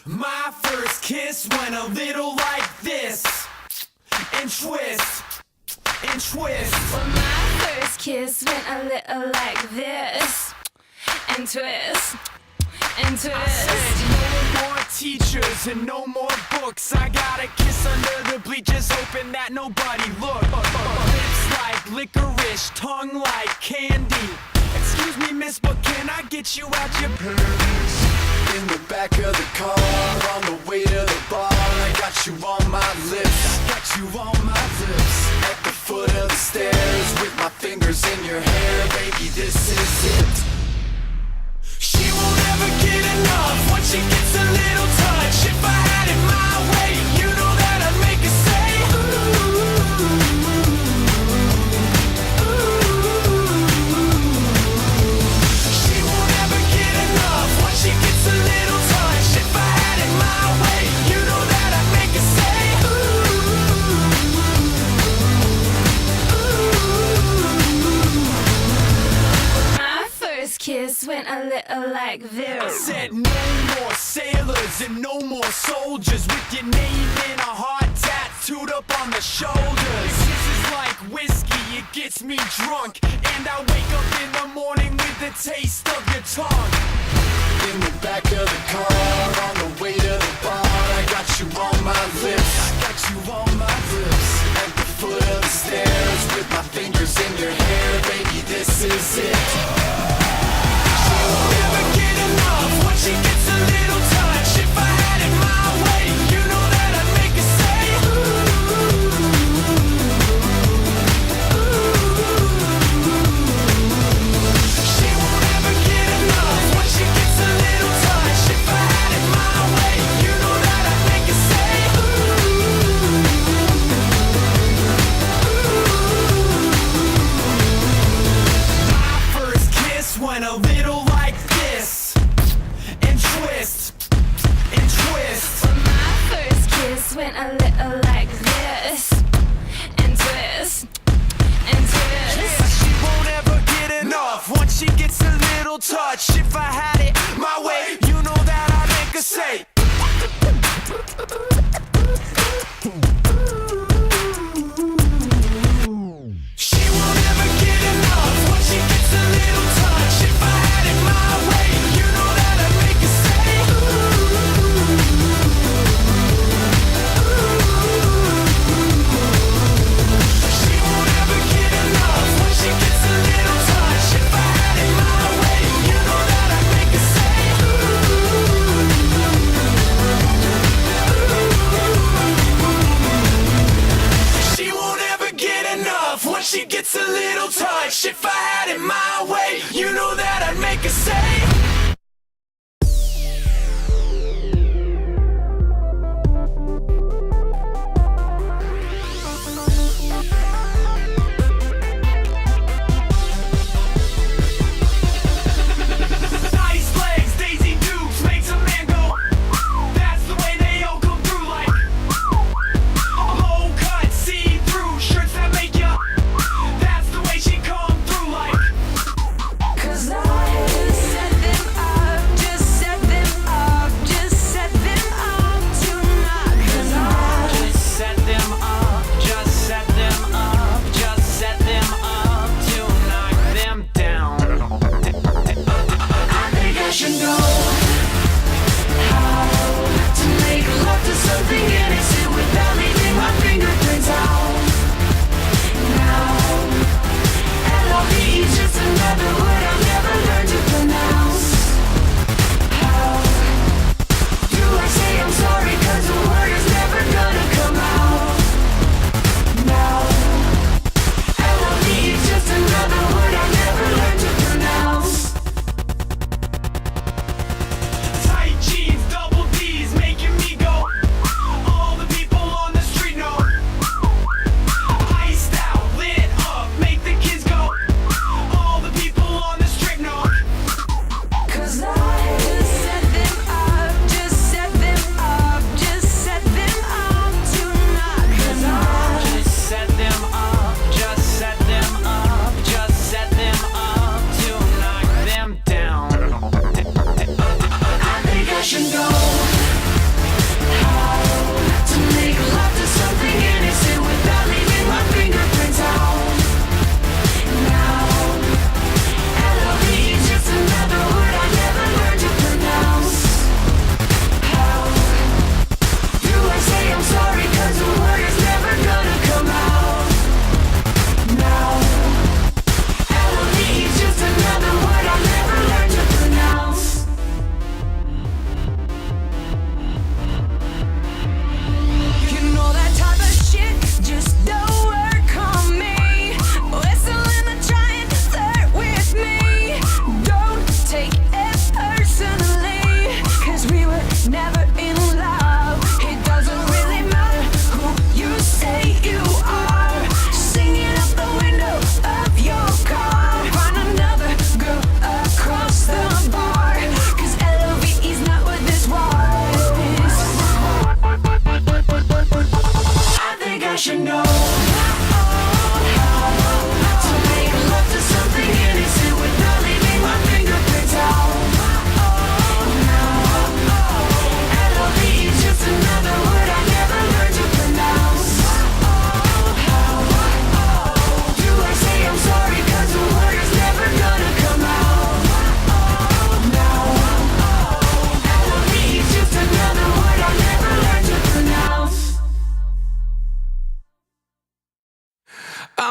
My first kiss went a little like this, and twist, and twist. Well, my first kiss went a little like this, and twist, and twist. I said no more teachers and no more books. I got a kiss under the bleachers, hoping that nobody looked. Lips like licorice, tongue like candy. Excuse me, miss, but can I get you out your pants? In the back of the car, on the way to the bar, I got you on my lips, I got you on my lips. at the foot of the stairs, with my fingers in your hair, baby, this is it. She won't ever get enough once she gets a little touch. If I had it my way, you know that I'd make her say, She won't ever get enough once she gets a little touch. If I had it my way, you know that I'd make her say, My first kiss went a little like I this. said no more sailors and no more soldiers with your name in a heart tattooed up on the shoulders. This is like whiskey, it gets me drunk, and I wake up in the morning with the taste of your tongue. In the back of the car, on the way to the bar, I got you on my lips, I got you on my lips. at the foot of the stairs, with my fingers in your hair, baby, this is it. Never get enough once she gets a little touch. If I had it my way, you know that I'd make her say, She won't ever get enough once she gets a little touch. If I had it my way, you know that I'd make her say, My first kiss went a little like this, and twist, and twist. Well, my first kiss went a little like this, and twist, and twist. Yeah, she won't ever get enough once she gets a little touch. If I had it my way, you know that I'd make her say, She won't ever get enough once she gets a little touch. If I had it my way, you know that I'd make her say, She won't ever get enough once she gets a little touch. If I had it my way, you know that I'd make her say,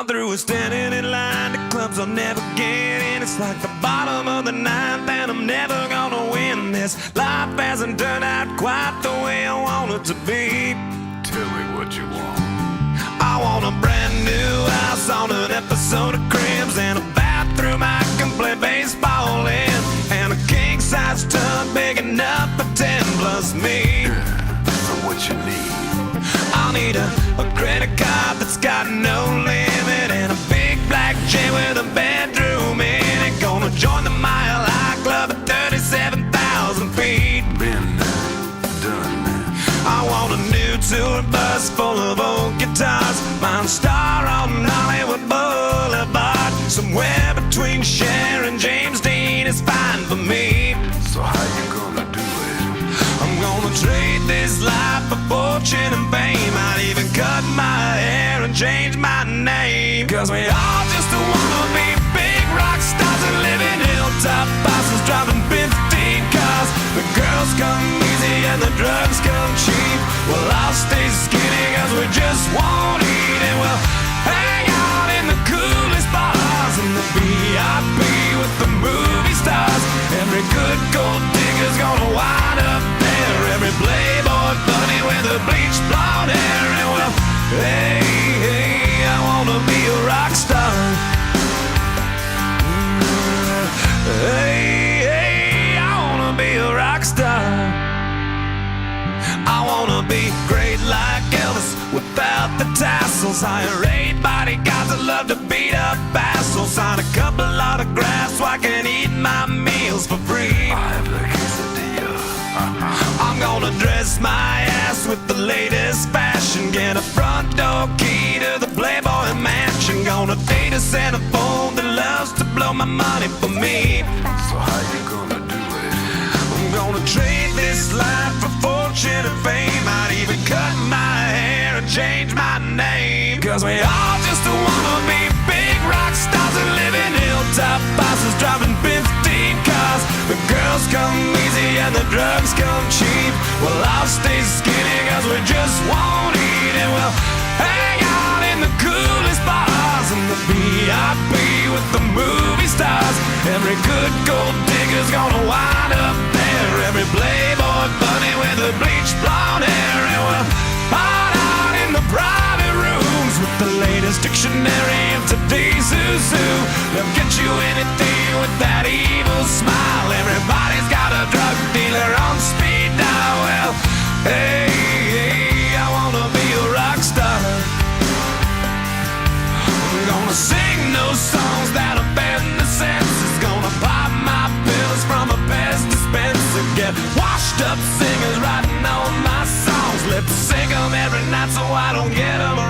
I'm through with standing in line. The clubs I'll never get in. It's like the bottom of the ninth, and I'm never gonna win this. Life hasn't turned out quite the way I want it to be. Tell me what you want. I want a brand new house on an episode of Cribs, and a bathroom I can play baseball in, and a king-size tub big enough for 10 plus me. So what you need? I'll need a credit card that's got no limit, and a big black jet with a bedroom in it. Gonna join the Mile High Club at 37,000 feet. Been done. I want a new tour bus full of old guitars, mine star on Hollywood Boulevard. Somewhere between Cher and James Dean is fine for me. So how you gonna do it? I'm gonna trade this life for fortune and fame. I'd even cut my hair and change my name. Cause we all just wanna be big rock stars and live in hilltop bosses, driving 15 cars. The girls come easy and the drugs come cheap. Well, I'll stay skinny cause we just won't eat, and we'll hang out in the coolest bars in the VIP with the movie stars. Every good gold digger's gonna wind up there. Every playboy bunny with a bleached blonde hair. And well, hey, hey, I wanna be a rock star. Hey, hey, I wanna be a rock star. I wanna be great like Elvis without the tassels. Hire 8 bodyguards that love to beat up assholes. Sign a couple autographs so I can eat my meals for free. I have the quesadilla. I'm gonna dress my ass with the latest fashion. Get a front door key to the Playboy Mansion. Gonna date a centerfold that loves to blow my money for me. So how you gonna do it? I'm gonna trade this life for fortune and fame. I'd even cut my hair and change my name. Cause we all just wanna be big rock stars and live in hilltop bosses, driving 15 cars. The girls come easy and the drugs come cheap. Well, I'll stay skinny cause we just won't eat, and we'll hang out in the coolest bars in the VIP with the movie stars. Every good gold digger's gonna wind up there. Every playboy bunny with a bleached blonde hair. And we'll hide out in the private rooms with the latest dictionary of today's who's who. They'll get you anything with that evil smile. Everybody's got a drug dealer on speed dial. Well, hey, hey, I wanna be a rock star. I'm gonna sing those songs that offend the senses. Gonna pop my pills from a Pez dispenser. Get washed up singers writing all my songs. Lip sync 'em every night so I don't get 'em